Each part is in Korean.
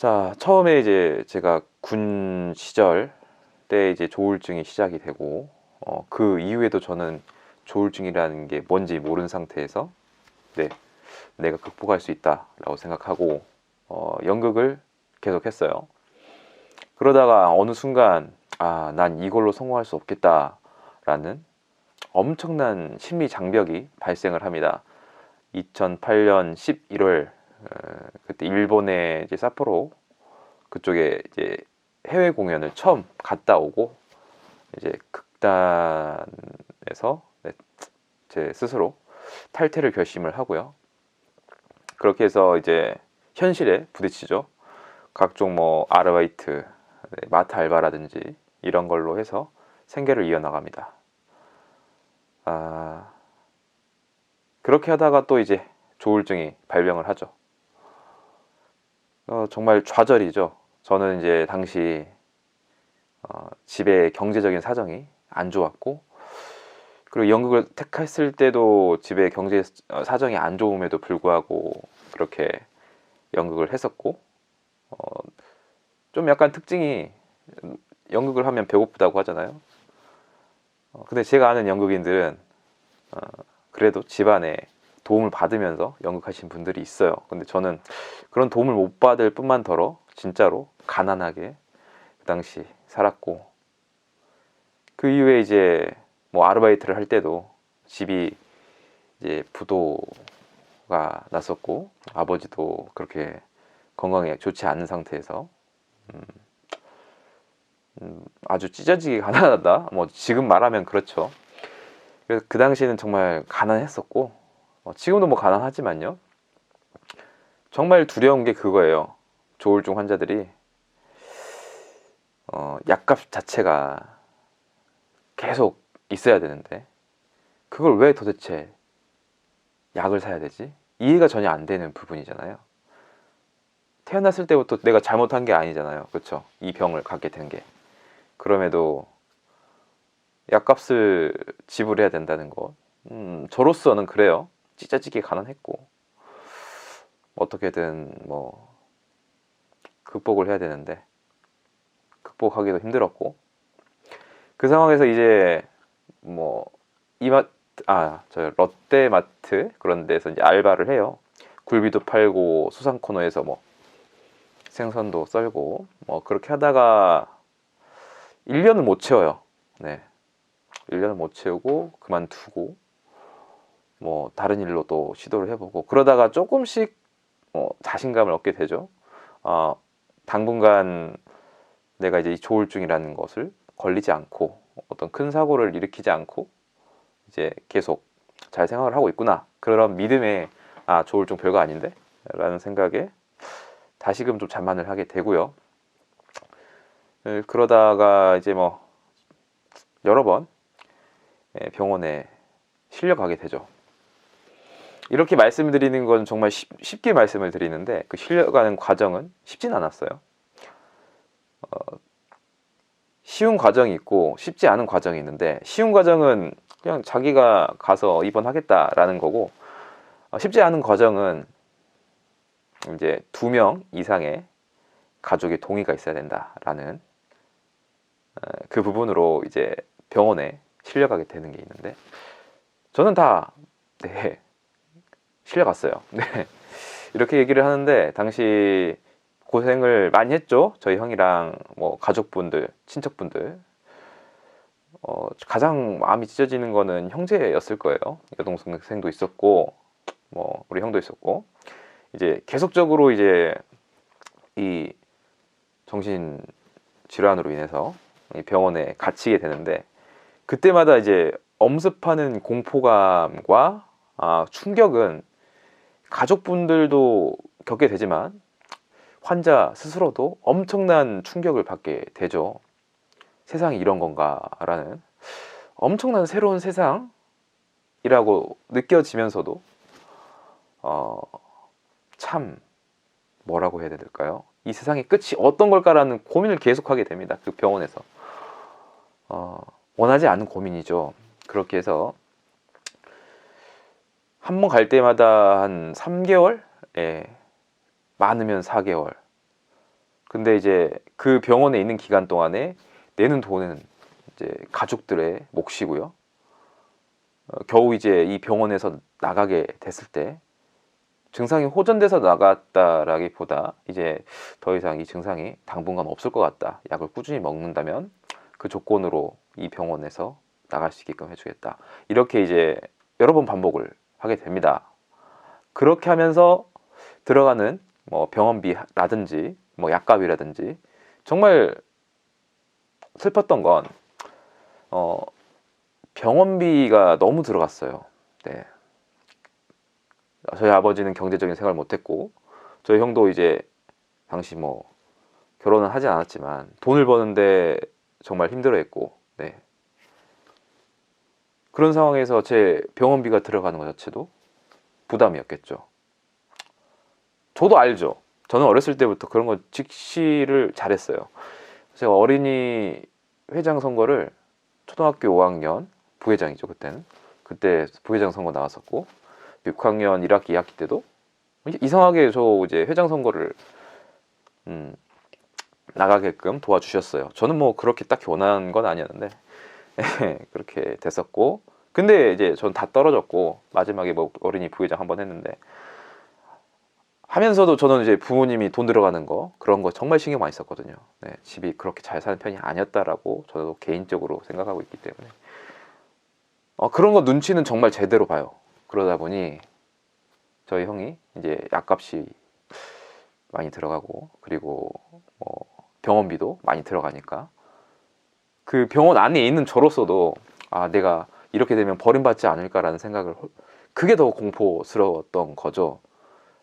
자, 처음에 이제 제가 군 시절 때 이제 조울증이 시작이 되고, 그 이후에도 저는 조울증이라는 게 뭔지 모르는 상태에서, 네, 내가 극복할 수 있다라고 생각하고, 연극을 계속 했어요. 그러다가 어느 순간, 난 이걸로 성공할 수 없겠다라는 엄청난 심리 장벽이 발생을 합니다. 2008년 11월, 그때 일본의 이제 삿포로 그쪽에 이제 해외 공연을 처음 갔다 오고 이제 극단에서 제 스스로 탈퇴를 결심을 하고요. 그렇게 해서 이제 현실에 부딪히죠. 각종 뭐 아르바이트, 마트 알바라든지 이런 걸로 해서 생계를 이어나갑니다. 그렇게 하다가 또 이제 조울증이 발병을 하죠. 정말 좌절이죠. 저는 이제 당시 집의 경제적인 사정이 안 좋았고, 그리고 연극을 택했을 때도 집의 경제 사정이 안 좋음에도 불구하고 그렇게 연극을 했었고, 좀 약간 특징이 연극을 하면 배고프다고 하잖아요. 근데 제가 아는 연극인들은 그래도 집안에 도움을 받으면서 연극하신 분들이 있어요. 근데 저는 그런 도움을 못 받을 뿐만 더러 진짜로 가난하게 그 당시 살았고, 그 이후에 이제 뭐 아르바이트를 할 때도 집이 이제 부도가 났었고, 아버지도 그렇게 건강에 좋지 않은 상태에서 아주 찢어지게 가난하다, 뭐 지금 말하면 그렇죠. 그래서 그 당시에는 정말 가난했었고, 지금도 뭐 가난하지만요, 정말 두려운 게 그거예요. 조울증 환자들이 약값 자체가 계속 있어야 되는데 그걸 왜 도대체 약을 사야 되지? 이해가 전혀 안 되는 부분이잖아요. 태어났을 때부터 내가 잘못한 게 아니잖아요. 그렇죠? 이 병을 갖게 된 게. 그럼에도 약값을 지불해야 된다는 것. 저로서는 그래요. 찢어지게 가난했고 어떻게든 뭐 극복을 해야 되는데 극복하기도 힘들었고, 그 상황에서 이제 뭐 저 롯데마트 그런 데서 이제 알바를 해요. 굴비도 팔고 수상 코너에서 뭐 생선도 썰고 뭐 그렇게 하다가 1년을 못 채워요. 네. 1년을 못 채우고 그만두고 뭐 다른 일로 또 시도를 해보고, 그러다가 조금씩 자신감을 얻게 되죠. 당분간 내가 이제 이 조울증이라는 것을 걸리지 않고 어떤 큰 사고를 일으키지 않고 이제 계속 잘 생각을 하고 있구나, 그런 믿음에 조울증 별거 아닌데 라는 생각에 다시금 좀 자만을 하게 되고요. 그러다가 이제 뭐 여러 번 병원에 실려가게 되죠. 이렇게 말씀드리는 건 정말 쉽게 말씀을 드리는데, 그 실려가는 과정은 쉽진 않았어요. 쉬운 과정이 있고 쉽지 않은 과정이 있는데, 쉬운 과정은 그냥 자기가 가서 입원하겠다라는 거고, 쉽지 않은 과정은 이제 2명 이상의 가족의 동의가 있어야 된다라는 그 부분으로 이제 병원에 실려가게 되는 게 있는데, 저는 다 실려갔어요. 네. 이렇게 얘기를 하는데 당시 고생을 많이 했죠. 저희 형이랑 뭐 가족분들, 친척분들. 가장 마음이 찢어지는 거는 형제였을 거예요. 여동생도 있었고, 뭐 우리 형도 있었고, 이제 계속적으로 이제 이 정신 질환으로 인해서 이 병원에 갇히게 되는데, 그때마다 이제 엄습하는 공포감과 충격은 가족분들도 겪게 되지만 환자 스스로도 엄청난 충격을 받게 되죠. 세상이 이런 건가라는 엄청난 새로운 세상이라고 느껴지면서도 참 뭐라고 해야 될까요? 이 세상의 끝이 어떤 걸까라는 고민을 계속하게 됩니다. 그 병원에서 원하지 않는 고민이죠. 그렇게 해서 한 번 갈 때마다 한 3개월, 많으면 4개월 근데 이제 그 병원에 있는 기간 동안에 내는 돈은 이제 가족들의 몫이고요. 겨우 이제 이 병원에서 나가게 됐을 때 증상이 호전돼서 나갔다라기보다 이제 더 이상 이 증상이 당분간 없을 것 같다. 약을 꾸준히 먹는다면 그 조건으로 이 병원에서 나갈 수 있게끔 해주겠다. 이렇게 이제 여러 번 반복을 하게 됩니다. 그렇게 하면서 들어가는 뭐 병원비라든지 뭐 약값이라든지 정말 슬펐던 건 병원비가 너무 들어갔어요. 네. 저희 아버지는 경제적인 생활을 못했고 저희 형도 이제 당시 뭐 결혼은 하지 않았지만 돈을 버는데 정말 힘들어했고 네. 그런 상황에서 제 병원비가 들어가는 것 자체도 부담이었겠죠. 저도 알죠. 저는 어렸을 때부터 그런 거 직시를 잘했어요. 제가 어린이 회장 선거를 초등학교 5학년 부회장이죠 그때는. 그때 부회장 선거 나왔었고 6학년 1학기 2학기 때도 이상하게 저 이제 회장 선거를 나가게끔 도와주셨어요. 저는 뭐 그렇게 딱히 원하는 건 아니었는데 그렇게 됐었고 근데 이제 전 다 떨어졌고 마지막에 뭐 어린이 부회장 한번 했는데 하면서도 저는 이제 부모님이 돈 들어가는 거 그런 거 정말 신경 많이 썼거든요. 네, 집이 그렇게 잘 사는 편이 아니었다라고 저도 개인적으로 생각하고 있기 때문에 그런 거 눈치는 정말 제대로 봐요. 그러다 보니 저희 형이 이제 약값이 많이 들어가고 그리고 뭐 병원비도 많이 들어가니까 그 병원 안에 있는 저로서도 내가 이렇게 되면 버림받지 않을까라는 생각을 그게 더 공포스러웠던 거죠.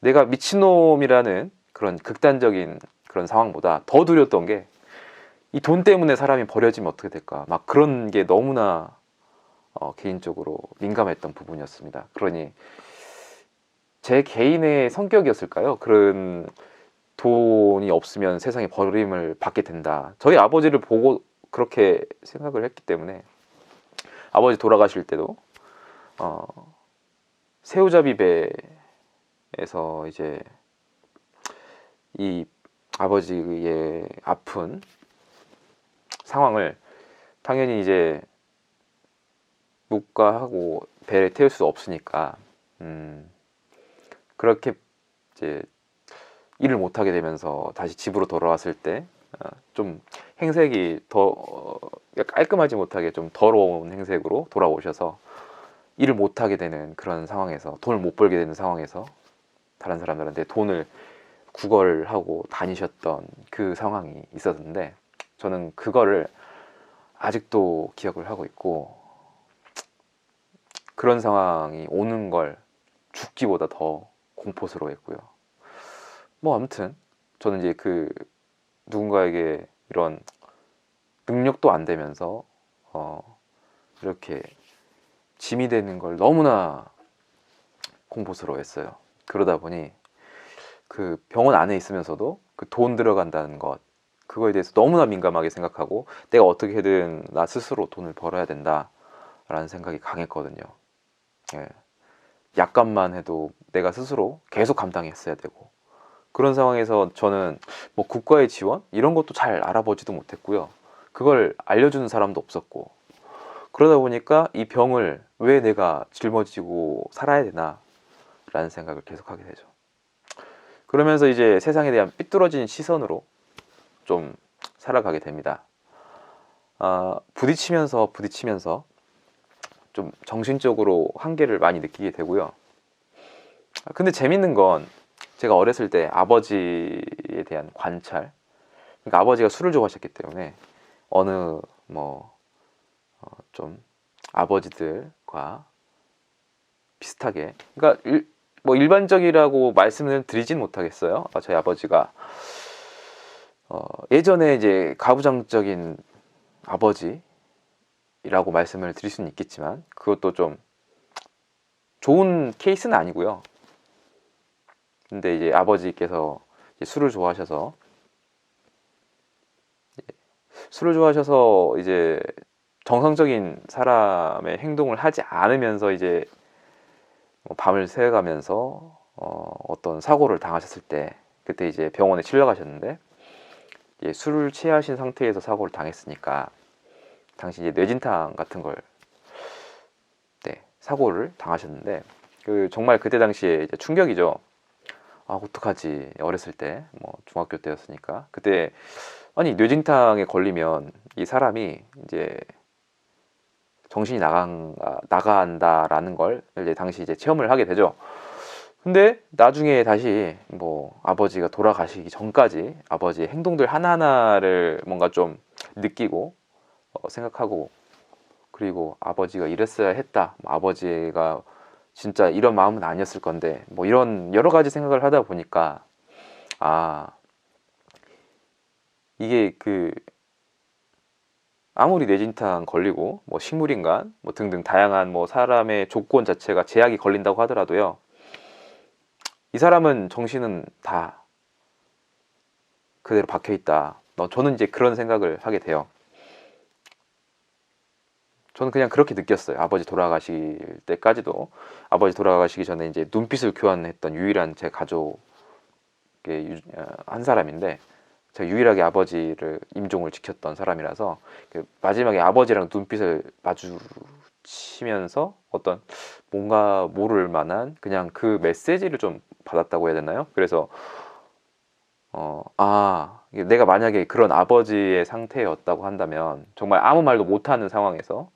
내가 미친놈이라는 그런 극단적인 그런 상황보다 더 두려웠던 게 이 돈 때문에 사람이 버려지면 어떻게 될까 막 그런 게 너무나 개인적으로 민감했던 부분이었습니다. 그러니 제 개인의 성격이었을까요? 그런 돈이 없으면 세상에 버림을 받게 된다. 저희 아버지를 보고 그렇게 생각을 했기 때문에 아버지 돌아가실 때도 새우잡이 배에서 이제 이 아버지의 아픈 상황을 당연히 이제 묵과하고 배를 태울 수 없으니까 그렇게 이제 일을 못하게 되면서 다시 집으로 돌아왔을 때 좀 행색이 더 깔끔하지 못하게 좀 더러운 행색으로 돌아오셔서 일을 못하게 되는 그런 상황에서 돈을 못 벌게 되는 상황에서 다른 사람들한테 돈을 구걸하고 다니셨던 그 상황이 있었는데 저는 그거를 아직도 기억을 하고 있고 그런 상황이 오는 걸 죽기보다 더 공포스러워했고요. 뭐 아무튼 저는 이제 그 누군가에게 이런 능력도 안 되면서 이렇게 짐이 되는 걸 너무나 공포스러워했어요. 그러다 보니 그 병원 안에 있으면서도 그 돈 들어간다는 것 그거에 대해서 너무나 민감하게 생각하고 내가 어떻게든 나 스스로 돈을 벌어야 된다라는 생각이 강했거든요. 예. 약값만 해도 내가 스스로 계속 감당했어야 되고 그런 상황에서 저는 뭐 국가의 지원 이런 것도 잘 알아보지도 못했고요. 그걸 알려주는 사람도 없었고 그러다 보니까 이 병을 왜 내가 짊어지고 살아야 되나 라는 생각을 계속하게 되죠. 그러면서 이제 세상에 대한 삐뚤어진 시선으로 좀 살아가게 됩니다. 부딪히면서 좀 정신적으로 한계를 많이 느끼게 되고요. 근데 재밌는 건 제가 어렸을 때 아버지에 대한 관찰 그러니까 아버지가 술을 좋아하셨기 때문에 어느 좀 아버지들과 비슷하게 그러니까 일반적이라고 말씀을 드리진 못하겠어요. 저희 아버지가 예전에 이제 가부장적인 아버지라고 말씀을 드릴 수는 있겠지만 그것도 좀 좋은 케이스는 아니고요. 근데 이제 아버지께서 이제 술을 좋아하셔서 이제 정상적인 사람의 행동을 하지 않으면서 이제 밤을 새가면서 어떤 사고를 당하셨을 때 그때 이제 병원에 실려가셨는데 예, 술을 취하신 상태에서 사고를 당했으니까 당시 이제 뇌진탕 같은 걸 네, 사고를 당하셨는데 그 정말 그때 당시에 이제 충격이죠. 아 어떡하지 어렸을 때 뭐 중학교 때였으니까 그때 아니 뇌진탕에 걸리면 이 사람이 이제 정신이 나간다라는 걸 이제 당시 이제 체험을 하게 되죠. 근데 나중에 다시 뭐 아버지가 돌아가시기 전까지 아버지의 행동들 하나하나를 뭔가 좀 느끼고 생각하고 그리고 아버지가 이랬어야 했다. 뭐 아버지가 진짜 이런 마음은 아니었을 건데 뭐 이런 여러 가지 생각을 하다 보니까 아 이게 그 아무리 뇌진탕 걸리고 뭐 식물인간 뭐 등등 다양한 뭐 사람의 조건 자체가 제약이 걸린다고 하더라도요. 이 사람은 정신은 다 그대로 박혀 있다. 저는 이제 그런 생각을 하게 돼요. 저는 그냥 그렇게 느꼈어요. 아버지 돌아가실 때까지도 아버지 돌아가시기 전에 이제 눈빛을 교환했던 유일한 제 가족의 한 사람인데 제가 유일하게 아버지를 임종을 지켰던 사람이라서 마지막에 아버지랑 눈빛을 마주치면서 어떤 뭔가 모를 만한 그냥 그 메시지를 좀 받았다고 해야 되나요? 그래서 내가 만약에 그런 아버지의 상태였다고 한다면 정말 아무 말도 못하는 상황에서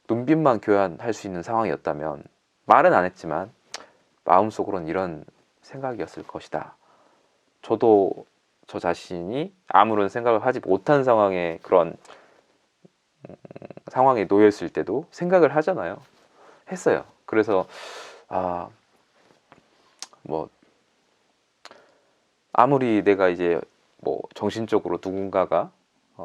눈빛만 교환할 수 있는 상황이었다면 말은 안 했지만 마음속으로는 이런 생각이었을 것이다. 저도 저 자신이 아무런 생각을 하지 못한 상황에 그런 상황에 놓였을 때도 생각을 하잖아요. 했어요. 그래서 뭐 아무리 내가 이제 뭐 정신적으로 누군가가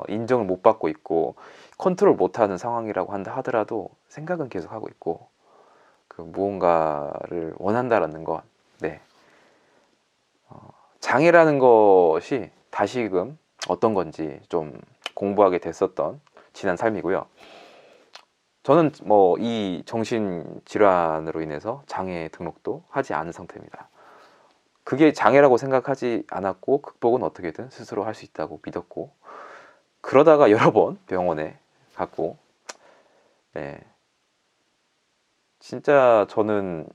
인정을 못 받고 있고 컨트롤 못하는 상황이라고 한다 하더라도 생각은 계속 하고 있고 그 무언가를 원한다라는 건 네. 장애라는 것이 다시금 어떤 건지 좀 공부하게 됐었던 지난 삶이고요. 저는 뭐 이 정신질환으로 인해서 장애 등록도 하지 않은 상태입니다. 그게 장애라고 생각하지 않았고 극복은 어떻게든 스스로 할 수 있다고 믿었고 그러다가 여러 번 병원에 갔고 네. 진짜 저는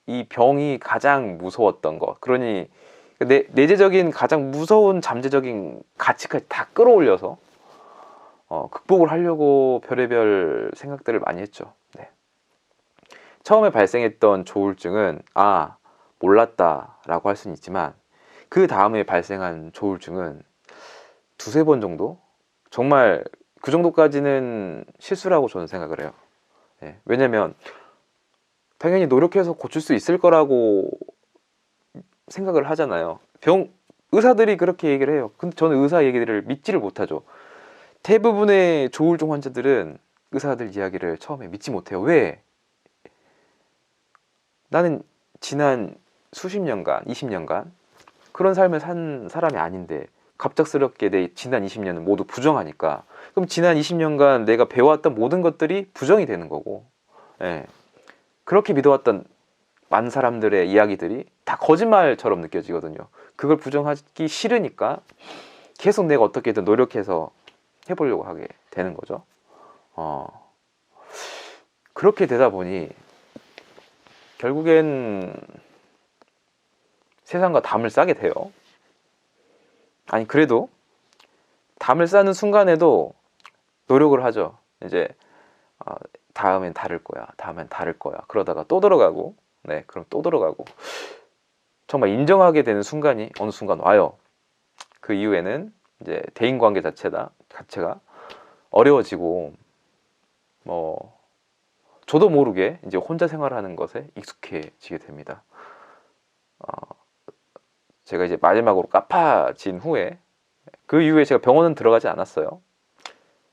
이 병이 가장 무서웠던 것 그러니 내재적인 가장 무서운 잠재적인 가치까지 다 끌어올려서 극복을 하려고 별의별 생각들을 많이 했죠. 네. 처음에 발생했던 조울증은 몰랐다라고 할 수는 있지만 그 다음에 발생한 조울증은 두세 번 정도? 정말 그 정도까지는 실수라고 저는 생각을 해요. 네. 왜냐면 당연히 노력해서 고칠 수 있을 거라고 생각을 하잖아요. 의사들이 그렇게 얘기를 해요. 근데 저는 의사 얘기를 믿지를 못하죠. 대부분의 조울증 환자들은 의사들 이야기를 처음에 믿지 못해요. 왜? 나는 지난 수십 년간, 20년간 그런 삶을 산 사람이 아닌데 갑작스럽게 내 지난 20년은 모두 부정하니까 그럼 지난 20년간 내가 배워왔던 모든 것들이 부정이 되는 거고 예. 그렇게 믿어왔던 많은 사람들의 이야기들이 다 거짓말처럼 느껴지거든요. 그걸 부정하기 싫으니까 계속 내가 어떻게든 노력해서 해보려고 하게 되는 거죠. 그렇게 되다 보니 결국엔 세상과 담을 싸게 돼요. 아니 그래도 담을 싸는 순간에도 노력을 하죠. 이제 다음엔 다를 거야. 다음엔 다를 거야. 그러다가 또 들어가고 네, 그럼 또 들어가고 정말 인정하게 되는 순간이 어느 순간 와요. 그 이후에는 이제 대인관계 자체가 어려워지고 뭐 저도 모르게 이제 혼자 생활하는 것에 익숙해지게 됩니다. 제가 이제 마지막으로 까파진 후에 그 이후에 제가 병원은 들어가지 않았어요.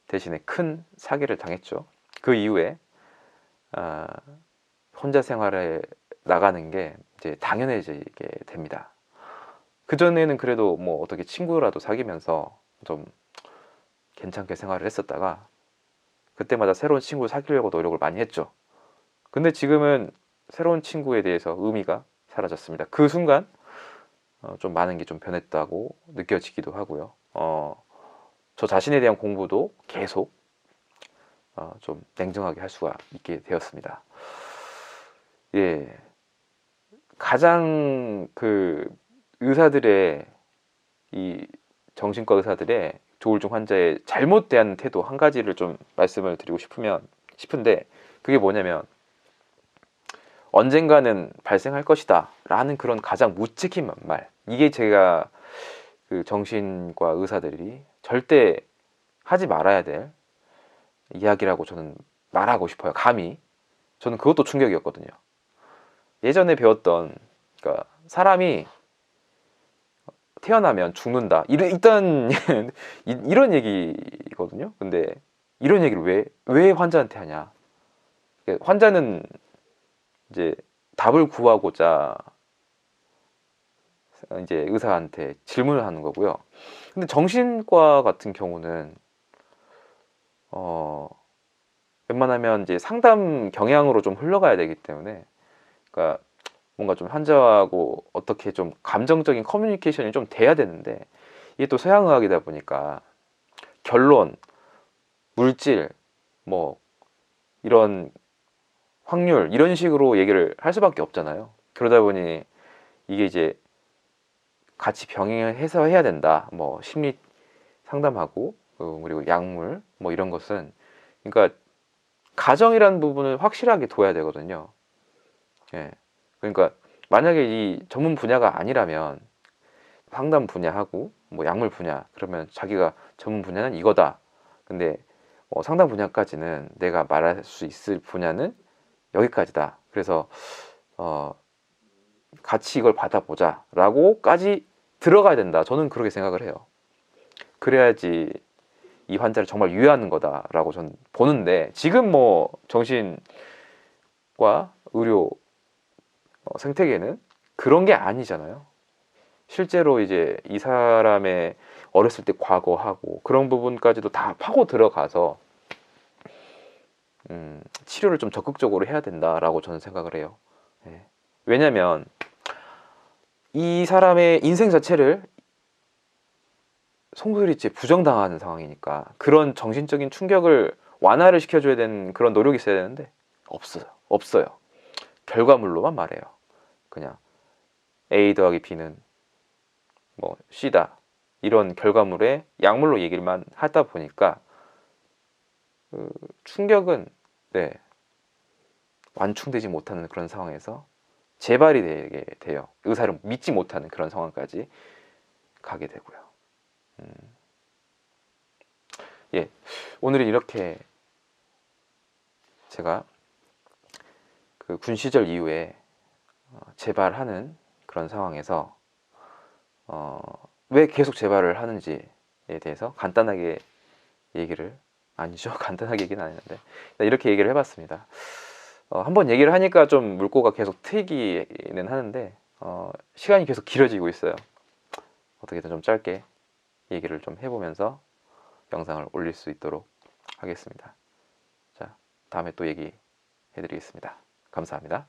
대신에 큰 사기를 당했죠. 그 이후에 혼자 생활에 나가는 게 이제 당연해지게 됩니다. 그전에는 그래도 뭐 어떻게 친구라도 사귀면서 좀 괜찮게 생활을 했었다가 그때마다 새로운 친구 사귀려고 노력을 많이 했죠. 근데 지금은 새로운 친구에 대해서 의미가 사라졌습니다. 그 순간 좀 많은 게 좀 변했다고 느껴지기도 하고요. 저 자신에 대한 공부도 계속 좀 냉정하게 할 수가 있게 되었습니다. 예, 가장 그 의사들의 이 정신과 의사들의 조울증 환자의 잘못 대한 태도 한 가지를 좀 말씀을 드리고 싶은데 그게 뭐냐면 언젠가는 발생할 것이다 라는 그런 가장 무책임한 말, 이게 제가 그 정신과 의사들이 절대 하지 말아야 될 이야기라고 저는 말하고 싶어요. 감히 저는 그것도 충격이었거든요. 예전에 배웠던, 그러니까 사람이 태어나면 죽는다 일단 이런 얘기거든요. 근데 이런 얘기를 왜 환자한테 하냐. 환자는 이제 답을 구하고자 이제 의사한테 질문을 하는 거고요. 근데 정신과 같은 경우는 웬만하면 이제 상담 경향으로 좀 흘러가야 되기 때문에, 그러니까 뭔가 좀 환자하고 어떻게 좀 감정적인 커뮤니케이션이 좀 돼야 되는데, 이게 또 서양의학이다 보니까 결론, 물질, 뭐 이런 확률 이런 식으로 얘기를 할 수밖에 없잖아요. 그러다 보니 이게 이제 같이 병행해서 해야 된다. 뭐 심리 상담하고 그리고 약물 뭐 이런 것은, 그러니까 가정이라는 부분을 확실하게 둬야 되거든요. 예. 그러니까 만약에 이 전문 분야가 아니라면 상담 분야하고 뭐 약물 분야 그러면 자기가 전문 분야는 이거다. 근데 상담 분야까지는 내가 말할 수 있을 분야는 여기까지다. 그래서 같이 이걸 받아보자 라고까지 들어가야 된다. 저는 그렇게 생각을 해요. 그래야지 이 환자를 정말 유의하는 거다라고 저는 보는데, 지금 뭐 정신과 의료 생태계는 그런 게 아니잖아요. 실제로 이제 이 사람의 어렸을 때 과거하고 그런 부분까지도 다 파고 들어가서 치료를 좀 적극적으로 해야 된다라고 저는 생각을 해요. 예. 왜냐면 이 사람의 인생 자체를 송두리째 부정당하는 상황이니까 그런 정신적인 충격을 완화를 시켜줘야 되는 그런 노력이 있어야 되는데 없어요. 결과물로만 말해요. 그냥 A 더하기 B는 뭐 C다 이런 결과물에 약물로 얘기만 하다 보니까 그 충격은 완충되지 못하는 그런 상황에서 재발이 되게 돼요. 의사를 믿지 못하는 그런 상황까지 가게 되고요. 예, 오늘은 이렇게 제가 그 군 시절 이후에 재발하는 그런 상황에서 왜 계속 재발을 하는지에 대해서 간단하게 얘기를, 아니죠, 간단하게 얘기는 안 했는데 이렇게 얘기를 해봤습니다. 한번 얘기를 하니까 좀 물꼬가 계속 트이기는 하는데 시간이 계속 길어지고 있어요. 어떻게든 좀 짧게 얘기를 좀 해보면서 영상을 올릴 수 있도록 하겠습니다. 자, 다음에 또 얘기해드리겠습니다. 감사합니다.